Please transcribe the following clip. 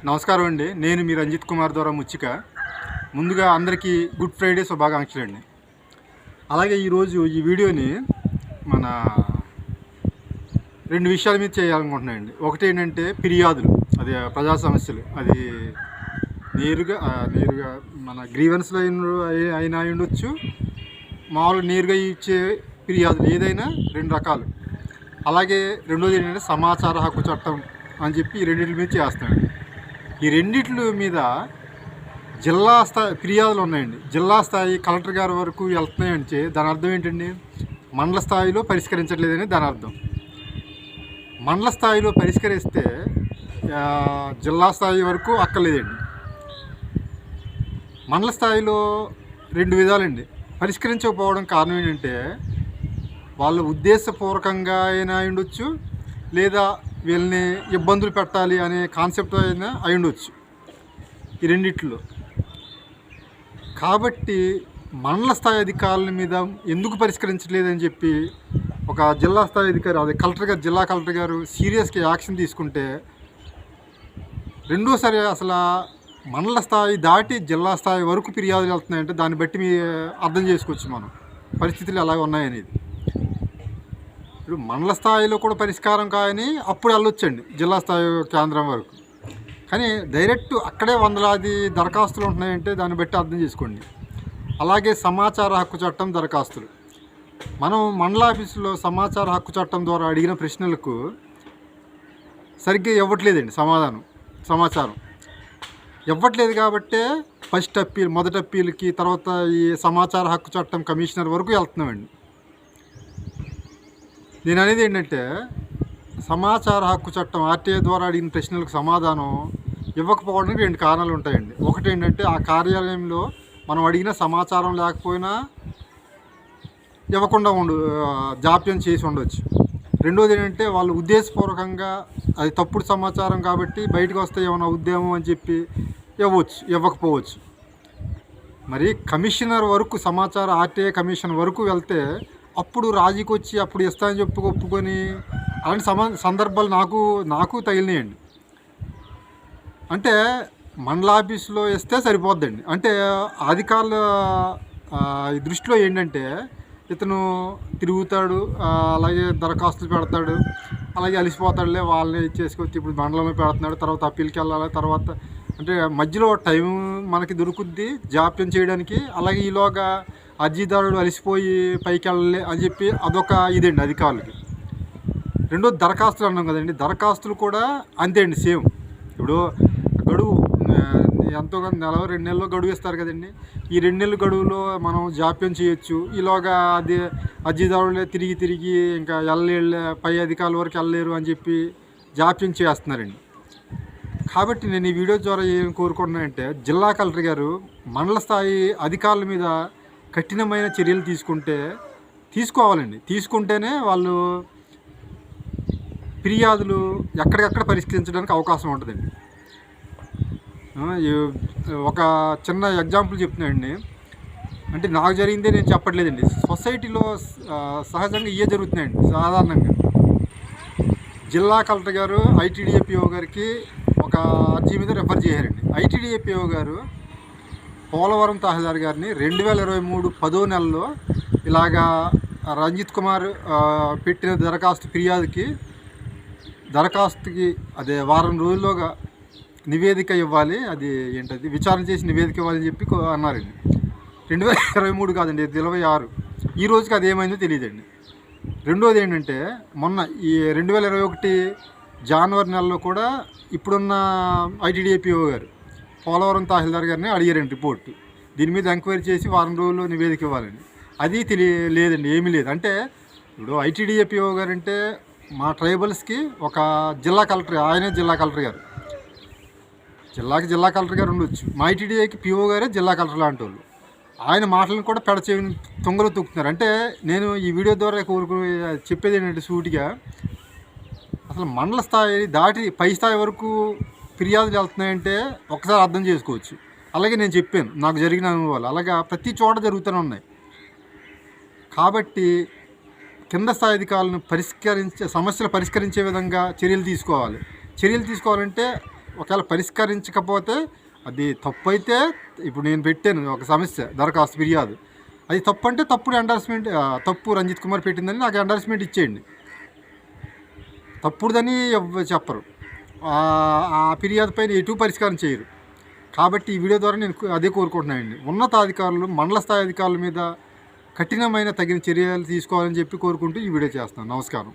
నమస్కారం అండి. నేను మీ రంజిత్ కుమార్ ద్వారా ముచ్చిక. ముందుగా అందరికీ గుడ్ ఫ్రైడే శుభాకాంక్షలు అండి. అలాగే ఈరోజు ఈ వీడియోని మన రెండు విషయాల మీద చేయాలనుకుంటున్నానండి. ఒకటి ఏంటంటే ఫిర్యాదులు, అది ప్రజా సమస్యలు, అది నేరుగా మన గ్రీవెన్స్లో అయినా ఉండొచ్చు, మామూలుగా నేరుగా ఇచ్చే ఫిర్యాదులు ఏదైనా రెండు రకాలు. అలాగే రెండోది ఏంటంటే సమాచార హక్కు చట్టం అని చెప్పి ఈ రెండింటి మీద చేస్తానండి. ఈ రెండిట్ల మీద జిల్లా స్థాయి ఫిర్యాదులు ఉన్నాయండి. జిల్లా స్థాయి కలెక్టర్ గారి వరకు వెళ్తున్నాయంటే దాని అర్థం ఏంటండి? మండల స్థాయిలో పరిష్కరించట్లేదని దాని అర్థం. మండల స్థాయిలో పరిష్కరిస్తే జిల్లా స్థాయి వరకు అక్కర్లేదండి. మండల స్థాయిలో రెండు విధాలండి. పరిష్కరించకపోవడం కారణం ఏంటంటే వాళ్ళ ఉద్దేశపూర్వకంగా అయినా ఉండొచ్చు, లేదా వీళ్ళని ఇబ్బందులు పెట్టాలి అనే కాన్సెప్ట్ అయినా అయి ఉండొచ్చు ఈ రెండిట్లో. కాబట్టి మండల స్థాయి అధికారుల మీద ఎందుకు పరిష్కరించలేదని చెప్పి ఒక జిల్లా స్థాయి అధికారి, అదే కలెక్టర్ గారు, జిల్లా కలెక్టర్ గారు సీరియస్గా యాక్షన్ తీసుకుంటే రెండోసారి అసలు మండల స్థాయి దాటి జిల్లా స్థాయి వరకు ఫిర్యాదులు వెళ్తున్నాయంటే దాన్ని బట్టి మీ అర్థం చేసుకోవచ్చు మనం పరిస్థితులు ఎలాగ ఉన్నాయనేది. ఇప్పుడు మండల స్థాయిలో కూడా పరిష్కారం కాని అప్పుడు వెళ్ళొచ్చండి జిల్లా స్థాయి కేంద్రం వరకు. కానీ డైరెక్ట్ అక్కడే వందలాది దరఖాస్తులు ఉంటున్నాయంటే దాన్ని బట్టి అర్థం చేసుకోండి. అలాగే సమాచార హక్కు చట్టం దరఖాస్తులు, మనం మండల ఆఫీసులో సమాచార హక్కు చట్టం ద్వారా అడిగిన ప్రశ్నలకు సరిగ్గా ఇవ్వట్లేదండి సమాచారం ఇవ్వట్లేదు. కాబట్టే ఫస్ట్ అప్పీల్, మొదటి అప్పీల్కి, తర్వాత ఈ సమాచార హక్కు చట్టం కమిషనర్ వరకు వెళ్తున్నామండి. నేను అనేది ఏంటంటే సమాచార హక్కు చట్టం ఆర్టీఐ ద్వారా అడిగిన ప్రశ్నలకు సమాధానం ఇవ్వకపోవడానికి రెండు కారణాలు ఉంటాయండి. ఒకటి ఏంటంటే ఆ కార్యాలయంలో మనం అడిగిన సమాచారం లేకపోయినా ఇవ్వకుండా జాప్యం చేసి ఉండవచ్చు. రెండోది ఏంటంటే వాళ్ళు ఉద్దేశపూర్వకంగా అది తప్పుడు సమాచారం కాబట్టి బయటకు వస్తే ఏమైనా ఉద్యమం అని చెప్పి ఇవ్వకపోవచ్చు. మరి కమిషనర్ వరకు, సమాచార ఆర్టీఐ కమిషన్ వరకు వెళ్తే అప్పుడు రాజీకి వచ్చి అప్పుడు ఇస్తానని ఒప్పుకొని అలాంటి సందర్భాలు నాకు తగిలినాయండి. అంటే మండల ఆఫీసులో ఇస్తే సరిపోద్దండి. అంటే అధికారుల దృష్టిలో ఏంటంటే ఇతను తిరుగుతాడు, అలాగే దరఖాస్తులు పెడతాడు, అలాగే అలిసిపోతాడులే, వాళ్ళని చేసుకొచ్చి ఇప్పుడు మండలంలో పెడుతున్నాడు, తర్వాత అప్పీల్కి వెళ్ళాలి, తర్వాత అంటే మధ్యలో టైం మనకి దొరుకుద్ది జాప్యం చేయడానికి. అలాగే ఈలోగా అర్జీదారుడు అలిసిపోయి పైకి వెళ్ళలే అని చెప్పి అదొక ఇదండి అధికారులకి. రెండో దరఖాస్తులు అన్నాం కదండి, దరఖాస్తులు కూడా అంతే అండి, సేమ్. ఇప్పుడు గడువు ఎంతో కొంత నెల 2 నెలల్లో గడువు ఇస్తారు కదండి. ఈ 2 నెలల గడువులో మనం జాప్యం చేయొచ్చు. ఈలోగా అది అర్జీదారులే తిరిగి ఇంకా పై అధికారుల వరకు వెళ్ళలేరు అని చెప్పి జాప్యం చేస్తున్నారండి. కాబట్టి నేను ఈ వీడియో ద్వారా ఏం కోరుకుంటున్నానంటే జిల్లా కలెక్టర్ గారు మండల స్థాయి అధికారుల మీద కఠినమైన చర్యలు తీసుకోవాలండి. తీసుకుంటేనే వాళ్ళు ఫిర్యాదులు ఎక్కడికక్కడ పరిష్కరించడానికి అవకాశం ఉంటుందండి. ఒక చిన్న ఎగ్జాంపుల్ చెప్తున్నానండి. అంటే నాకు జరిగిందే నేను చెప్పట్లేదండి. సొసైటీలో సహజంగా ఇవే జరుగుతున్నాయండి. సాధారణంగా జిల్లా కలెక్టర్ గారు ఐటీడీఏపీఓ గారికి ఒక అర్జీ మీద రెఫర్ చేశారండి. ఐటీడీఏపీఓ గారు పోలవరం తహసీల్దార్ గారిని 2023 10వ నెలలో ఇలాగా రంజిత్ కుమార్ పెట్టిన దరఖాస్తుకి అదే వారం రోజుల్లోగా నివేదిక ఇవ్వాలి, అది ఏంటది విచారణ చేసి నివేదిక ఇవ్వాలని చెప్పి అన్నారండి. 2023 కాదండి, 26. ఈ రోజుకి అది ఏమైందో తెలియదండి. రెండోది ఏంటంటే మొన్న ఈ 2021 జనవరి నెలలో కూడా ఇప్పుడున్న ఐటీడీఏపీఓ గారు పోలవరం తహసీల్దార్ గారిని అడిగారండి రిపోర్టు. దీని మీద ఎంక్వైరీ చేసి వారం రోజుల్లో నివేదిక ఇవ్వాలండి. అది లేదండి, ఏమీ లేదు. అంటే ఇప్పుడు ఐటీడీఏపీఓ గారు అంటే మా ట్రైబల్స్కి ఒక జిల్లా కలెక్టర్, ఆయనే జిల్లా కలెక్టర్ గారు. జిల్లా కలెక్టర్ గారు ఉండొచ్చు, మా ఐటీడీఏకి పీఓ గారే జిల్లా కలెక్టర్ లాంటి వాళ్ళు. ఆయన మాటలను కూడా పెడచేవిని తొంగలు తొక్కుతున్నారు. అంటే నేను ఈ వీడియో ద్వారా చెప్పేది ఏంటంటే సూటిగా అసలు మండల స్థాయి దాటి పై స్థాయి వరకు ఫిర్యాదులు వెళ్తున్నాయంటే ఒకసారి అర్థం చేసుకోవచ్చు. అలాగే నేను చెప్పాను నాకు జరిగిన అనుభవాలు, అలాగా ప్రతి చోట జరుగుతూనే ఉన్నాయి. కాబట్టి కింద స్థాయి అధికారులను సమస్యలు పరిష్కరించే విధంగా చర్యలు తీసుకోవాలంటే ఒకవేళ పరిష్కరించకపోతే అది తప్పు అయితే, ఇప్పుడు నేను పెట్టాను ఒక సమస్య దరఖాస్తు ఫిర్యాదు, అది తప్పు అంటే తప్పుడు ఎండార్స్మెంట్, తప్పు రంజిత్ కుమార్ పెట్టిందని నాకు ఎండార్స్మెంట్ ఇచ్చేయండి. తప్పుడుదని చెప్పరు, ఆ ఫిర్యాదు పైన ఎటు పరిష్కారం చేయరు. కాబట్టి ఈ వీడియో ద్వారా నేను అదే కోరుకుంటున్నానండి, ఉన్నతాధికారులు మండల స్థాయి అధికారుల మీద కఠినమైన తగిన చర్యలు తీసుకోవాలని చెప్పి కోరుకుంటూ ఈ వీడియో చేస్తున్నాను. నమస్కారం.